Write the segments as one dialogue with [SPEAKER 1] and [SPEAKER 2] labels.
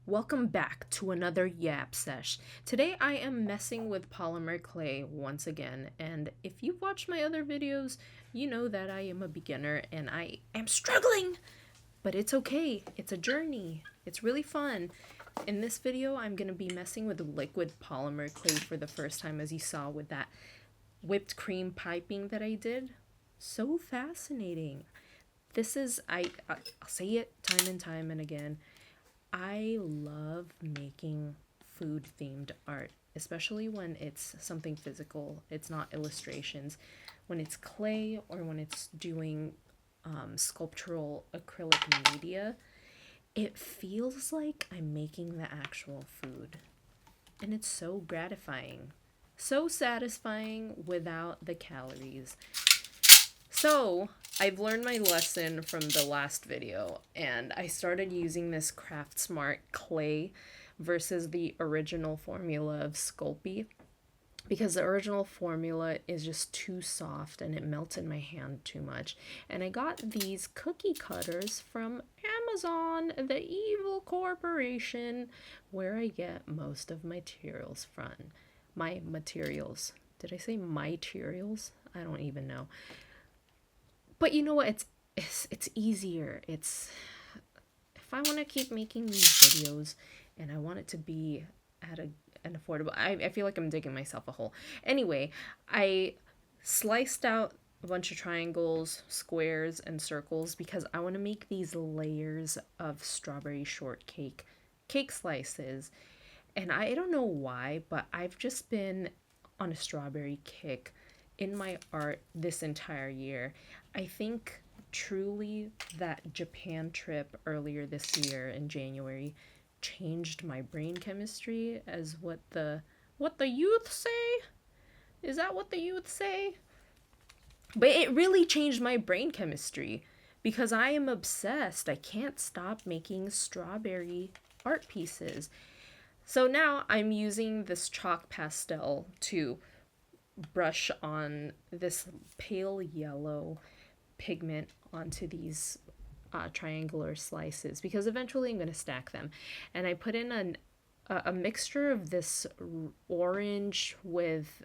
[SPEAKER 1] Welcome back to another Yap Sesh. Today I am messing with polymer clay once again, and if you've watched my other videos, you know that I am a beginner and I am struggling, but it's okay. It's a journey. It's really fun. In this video, I'm going to be messing with liquid polymer clay for the first time, as you saw with that whipped cream piping that I did. So fascinating. This is, I'll say it time and time and again, I love making food themed art, especially when it's something physical. It's not illustrations. When it's clay or when it's doing sculptural acrylic media, it feels like I'm making the actual food. And it's so gratifying, so satisfying without the calories. So, I've learned my lesson from the last video, and I started using this Craft Smart clay versus the original formula of Sculpey, because the original formula is just too soft and it melts in my hand too much. And I got these cookie cutters from Amazon, the evil corporation, where I get most of my materials from. My materials. Did I say my materials? I don't even know. But you know what? It's easier. It's if I want to keep making these videos and I want it to be at an affordable. I feel like I'm digging myself a hole. Anyway, I sliced out a bunch of triangles, squares, and circles because I want to make these layers of strawberry shortcake cake slices. And I don't know why, but I've just been on a strawberry kick in my art this entire year. I think truly that Japan trip earlier this year in January changed my brain chemistry, as what the youth say. Is that what the youth say? But it really changed my brain chemistry because I am obsessed. I can't stop making strawberry art pieces. So now I'm using this chalk pastel to brush on this pale yellow pigment onto these triangular slices, because eventually I'm going to stack them. And I put in a mixture of this orange with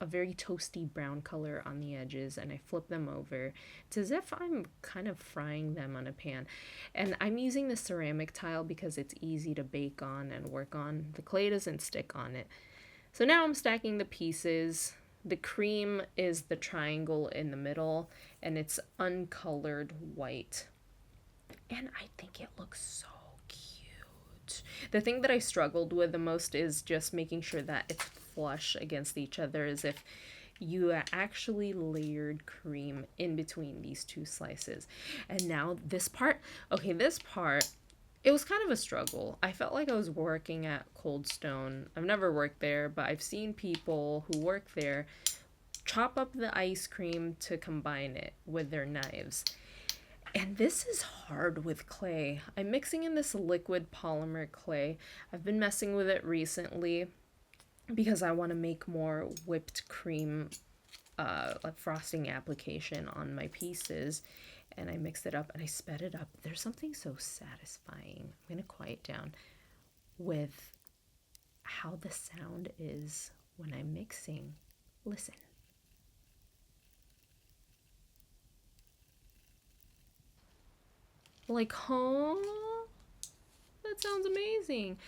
[SPEAKER 1] a very toasty brown color on the edges, and I flip them over. It's as if I'm kind of frying them on a pan. And I'm using the ceramic tile because it's easy to bake on and work on. The clay doesn't stick on it. So now I'm stacking the pieces. The cream is the triangle in the middle, and it's uncolored white. And I think it looks so cute. The thing that I struggled with the most is just making sure that it's flush against each other, as if you actually layered cream in between these two slices. And now this part, it was kind of a struggle. I felt like I was working at Cold Stone. I've never worked there, but I've seen people who work there chop up the ice cream to combine it with their knives. And this is hard with clay. I'm mixing in this liquid polymer clay. I've been messing with it recently because I want to make more whipped cream like frosting application on my pieces. And I mixed it up and I sped it up. There's something so satisfying. I'm going to quiet down with how the sound is when I'm mixing. Listen. Like, huh? That sounds amazing.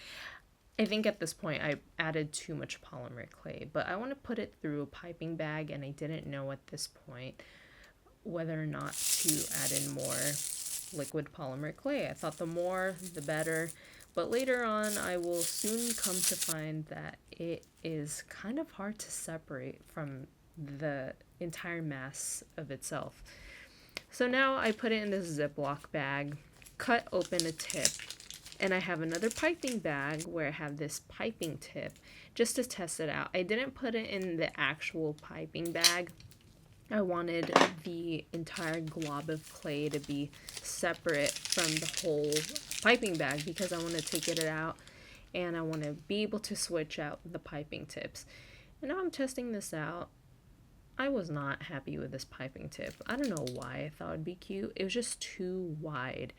[SPEAKER 1] I think at this point I added too much polymer clay, but I want to put it through a piping bag, and I didn't know at this point whether or not to add in more liquid polymer clay. I thought the more, the better, but later on I will soon come to find that it is kind of hard to separate from the entire mass of itself. So now I put it in this Ziploc bag, cut open a tip, and I have another piping bag where I have this piping tip just to test it out. I didn't put it in the actual piping bag. I wanted the entire glob of clay to be separate from the whole piping bag because I want to take it out and I want to be able to switch out the piping tips. And now I'm testing this out. I was not happy with this piping tip. I don't know why I thought it'd be cute. It was just too wide.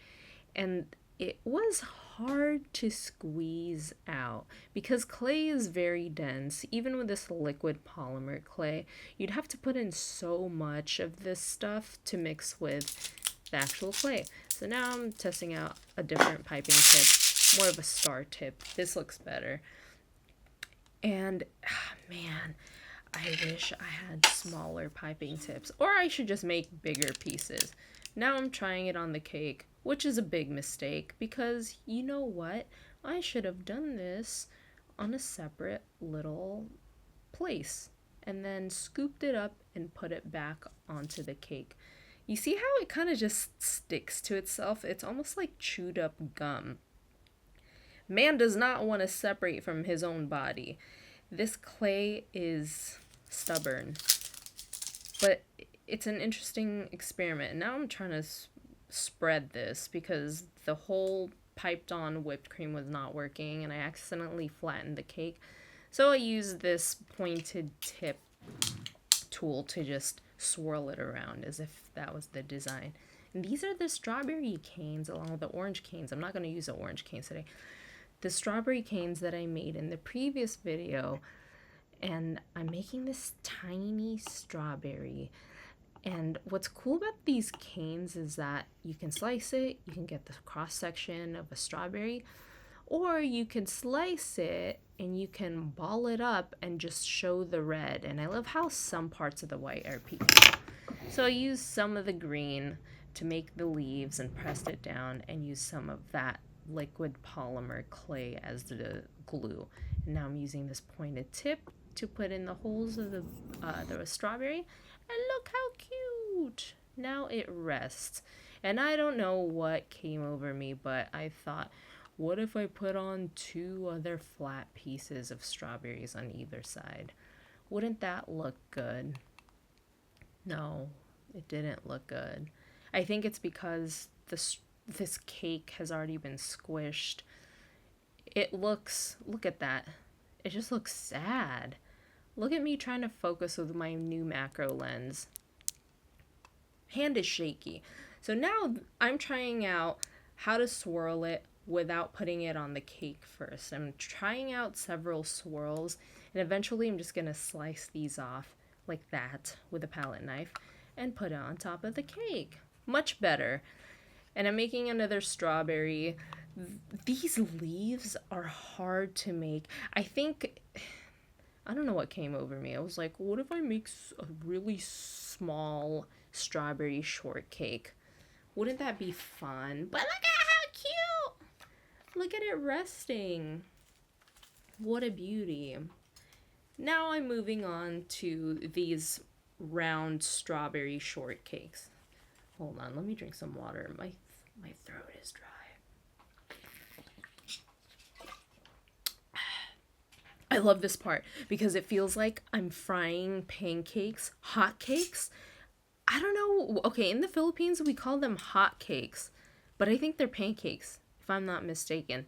[SPEAKER 1] And it was hard to squeeze out because clay is very dense. Even with this liquid polymer clay, you'd have to put in so much of this stuff to mix with the actual clay. So now I'm testing out a different piping tip, more of a star tip. This looks better. And man, I wish I had smaller piping tips, or I should just make bigger pieces. Now I'm trying it on the cake, which is a big mistake because you know what? I should have done this on a separate little place and then scooped it up and put it back onto the cake. You see how it kind of just sticks to itself? It's almost like chewed up gum. Man does not want to separate from his own body. This clay is stubborn, but it's an interesting experiment. Now I'm trying to spread this because the whole piped on whipped cream was not working and I accidentally flattened the cake. So I used this pointed tip tool to just swirl it around as if that was the design. And these are the strawberry canes along with the orange canes. I'm not going to use the orange canes today. The strawberry canes that I made in the previous video, and I'm making this tiny strawberry. And what's cool about these canes is that you can slice it, you can get the cross section of a strawberry, or you can slice it and you can ball it up and just show the red. And I love how some parts of the white are peeking. So I used some of the green to make the leaves and pressed it down and used some of that liquid polymer clay as the glue. And now I'm using this pointed tip to put in the holes of the strawberry. And look how cute! Now it rests. And I don't know what came over me, but I thought, what if I put on 2 other flat pieces of strawberries on either side? Wouldn't that look good? No, it didn't look good. I think it's because this cake has already been squished. Look at that. It just looks sad. Look at me trying to focus with my new macro lens. Hand is shaky. So now I'm trying out how to swirl it without putting it on the cake first. I'm trying out several swirls, and eventually I'm just going to slice these off like that with a palette knife and put it on top of the cake. Much better. And I'm making another strawberry. These leaves are hard to make. I don't know what came over me. I was like, what if I make a really small strawberry shortcake? Wouldn't that be fun? But look at how cute! Look at it resting. What a beauty. Now I'm moving on to these round strawberry shortcakes. Hold on, let me drink some water. My throat is dry. I love this part because it feels like I'm frying pancakes, hot cakes. I don't know. Okay, in the Philippines, we call them hot cakes, but I think they're pancakes, if I'm not mistaken.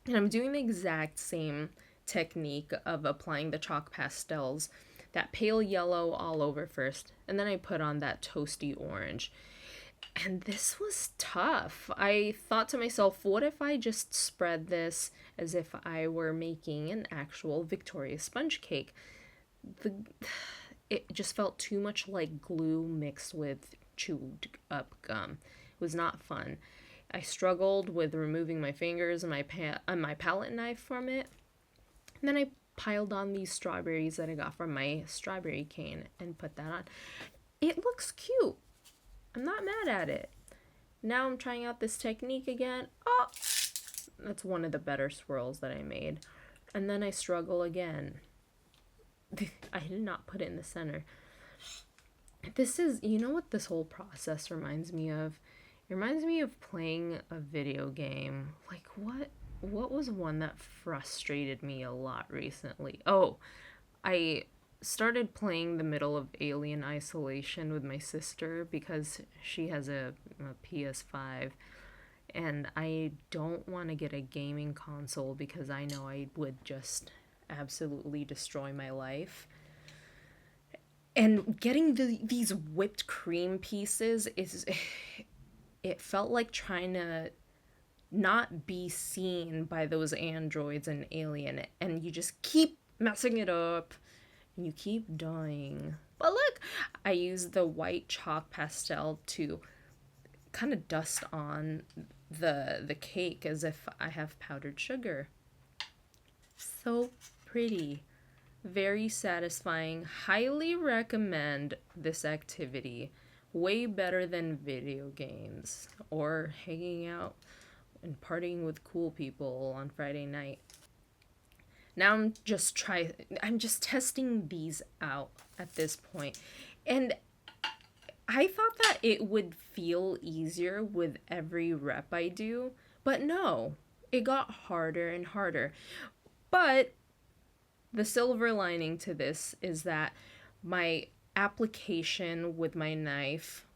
[SPEAKER 1] And I'm doing the exact same technique of applying the chalk pastels, that pale yellow all over first, and then I put on that toasty orange. And this was tough. I thought to myself, what if I just spread this as if I were making an actual Victoria sponge cake? It just felt too much like glue mixed with chewed up gum. It was not fun. I struggled with removing my fingers and my palette knife from it. And then I piled on these strawberries that I got from my strawberry cane and put that on. It looks cute. I'm not mad at it. Now I'm trying out this technique again. Oh, that's one of the better swirls that I made. And then I struggle again. I did not put it in the center. This is, you know what this whole process reminds me of? It reminds me of playing a video game. Like, what was one that frustrated me a lot recently? Oh, I started playing the middle of Alien Isolation with my sister because she has a PS5, and I don't want to get a gaming console because I know I would just absolutely destroy my life. And getting these whipped cream pieces it felt like trying to not be seen by those androids and alien, and you just keep messing it up and you keep dying. But look, I use the white chalk pastel to kind of dust on the cake as if I have powdered sugar. So pretty. Very satisfying. Highly recommend this activity. Way better than video games or hanging out and partying with cool people on Friday night. Now I'm just testing these out at this point. And I thought that it would feel easier with every rep I do, but no. It got harder and harder. But the silver lining to this is that my application with my knife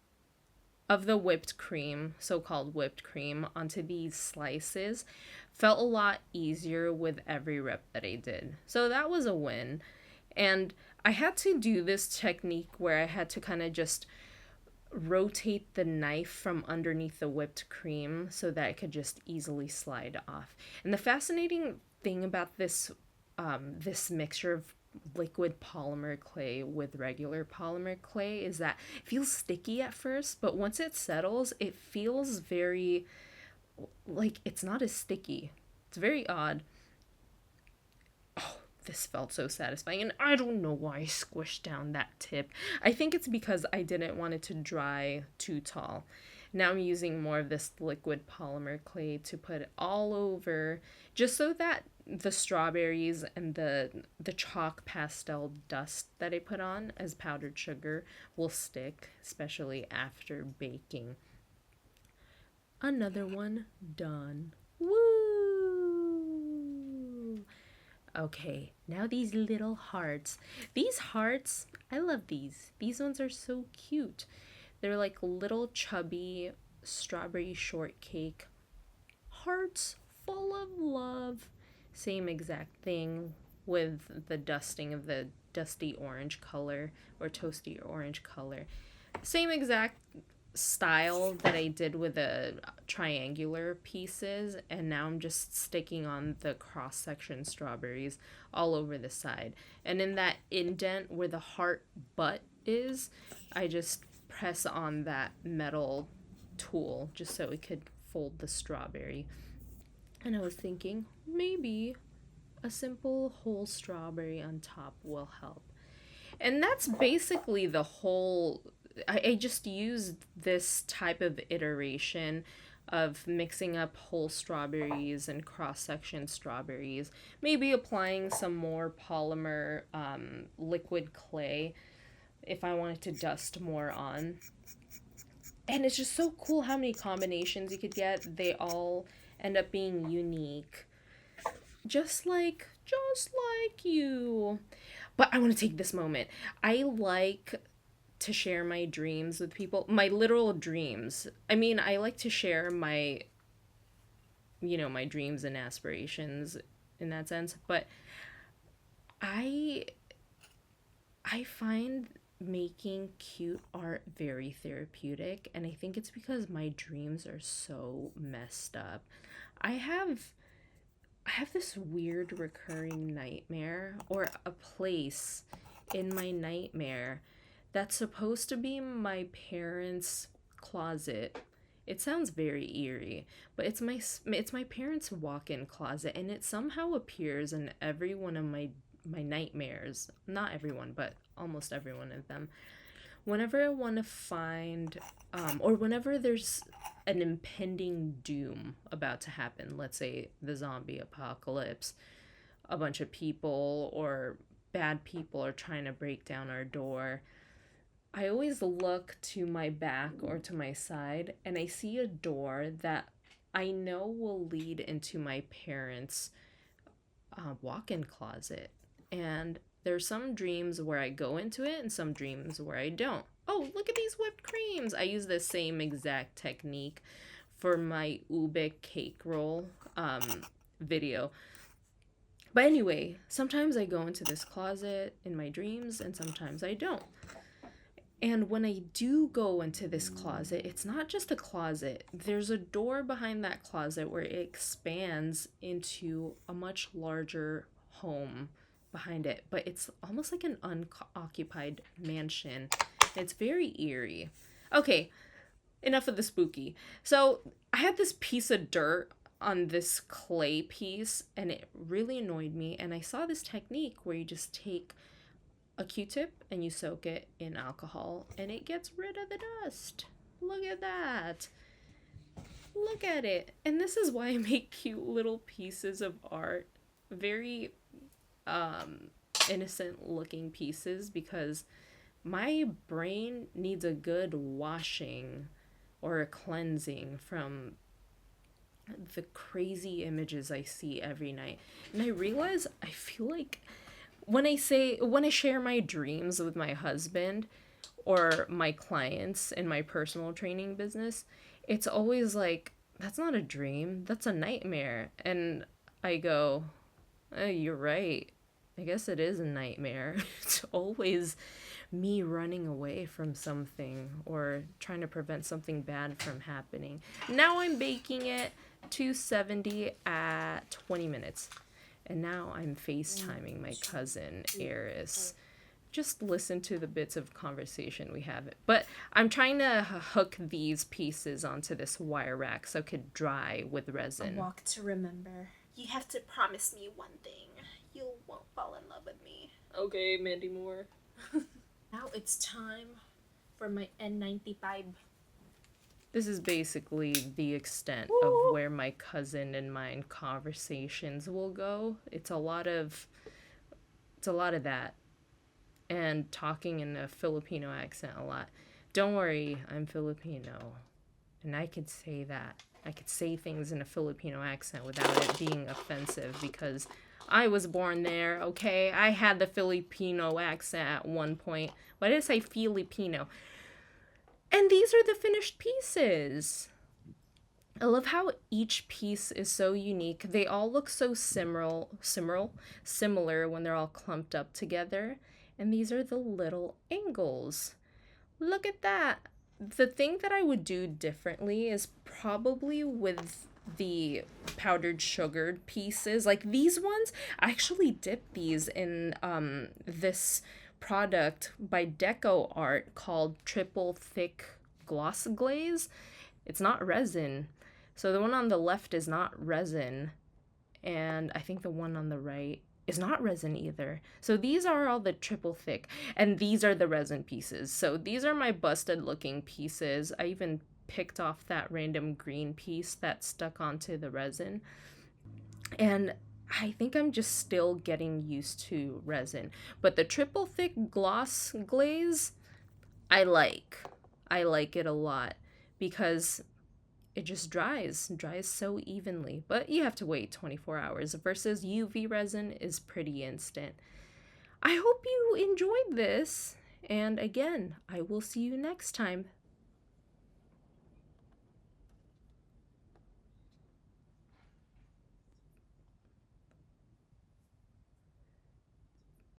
[SPEAKER 1] of the whipped cream, so-called whipped cream, onto these slices felt a lot easier with every rep that I did. So that was a win. And I had to do this technique where I had to kind of just rotate the knife from underneath the whipped cream so that it could just easily slide off. And the fascinating thing about this mixture of liquid polymer clay with regular polymer clay is that it feels sticky at first, but once it settles, it feels very, like, it's not as sticky. It's very odd. Oh, this felt so satisfying, and I don't know why I squished down that tip. I think it's because I didn't want it to dry too tall. Now I'm using more of this liquid polymer clay to put it all over, just so that the strawberries and the chalk pastel dust that I put on as powdered sugar will stick, especially after baking. Another one done. Woo! Okay, now these little hearts. These hearts, I love these. These ones are so cute. They're like little chubby strawberry shortcake hearts full of love. Same exact thing with the dusting of the dusty orange color or toasty orange color. Same exact style that I did with the triangular pieces, and now I'm just sticking on the cross-section strawberries all over the side. And in that indent where the heart butt is, I just press on that metal tool just so it could fold the strawberry. And I was thinking maybe a simple whole strawberry on top will help. And that's basically the whole. I just used this type of iteration of mixing up whole strawberries and cross-section strawberries, maybe applying some more polymer liquid clay if I wanted to dust more on. And it's just so cool how many combinations you could get. They all end up being unique. Just like you. But I want to take this moment. I like to share my dreams with people. My literal dreams. I mean, I like to share my dreams and aspirations in that sense. But I find making cute art very therapeutic, and I think it's because my dreams are so messed up. I have this weird recurring nightmare, or a place in my nightmare that's supposed to be my parents' closet. It sounds very eerie, but it's my parents' walk-in closet, and it somehow appears in every one of my nightmares. Not everyone, but almost every one of them. Whenever I want to find, or whenever there's an impending doom about to happen, let's say the zombie apocalypse, a bunch of people or bad people are trying to break down our door, I always look to my back or to my side, and I see a door that I know will lead into my parents' walk-in closet. And there's some dreams where I go into it and some dreams where I don't. Oh, look at these whipped creams. I use the same exact technique for my ube cake roll video. But anyway, sometimes I go into this closet in my dreams and sometimes I don't. And when I do go into this closet, it's not just a closet. There's a door behind that closet where it expands into a much larger home behind it. But it's almost like an unoccupied mansion. It's very eerie. Okay, enough of the spooky. So I had this piece of dirt on this clay piece and it really annoyed me. And I saw this technique where you just take a Q-tip and you soak it in alcohol and it gets rid of the dust. Look at that. Look at it. And this is why I make cute little pieces of art. Very innocent looking pieces, because my brain needs a good washing or a cleansing from the crazy images I see every night. And I realize I feel like when I share my dreams with my husband or my clients in my personal training business, it's always like, that's not a dream, that's a nightmare. And I go, oh, you're right. I guess it is a nightmare. It's always me running away from something or trying to prevent something bad from happening. Now I'm baking it 270 at 20 minutes. And now I'm FaceTiming my cousin, Eris. Just listen to the bits of conversation we have. But I'm trying to hook these pieces onto this wire rack so it could dry with resin.
[SPEAKER 2] A walk to remember. You have to promise me one thing. You won't fall in love with me.
[SPEAKER 1] Okay, Mandy Moore.
[SPEAKER 2] Now it's time for my N95.
[SPEAKER 1] This is basically the extent of where my cousin and mine conversations will go. It's a lot of that. And talking in a Filipino accent a lot. Don't worry, I'm Filipino. And I could say that. I could say things in a Filipino accent without it being offensive, because I was born there, okay? I had the Filipino accent at one point. Why did I say Filipino? And these are the finished pieces. I love how each piece is so unique. They all look so similar when they're all clumped up together. And these are the little angles. Look at that. The thing that I would do differently is probably with the powdered sugared pieces. Like these ones, I actually dipped these in this product by Deco Art called Triple Thick Gloss Glaze. It's not resin. So the one on the left is not resin, and I think the one on the right is not resin either. So these are all the triple thick, and these are the resin pieces. So these are my busted looking pieces. I even picked off that random green piece that stuck onto the resin. And I think I'm just still getting used to resin. But the triple thick gloss glaze, I like it a lot, because it just dries so evenly. But you have to wait 24 hours versus UV resin is pretty instant. I hope you enjoyed this. And again, I will see you next time.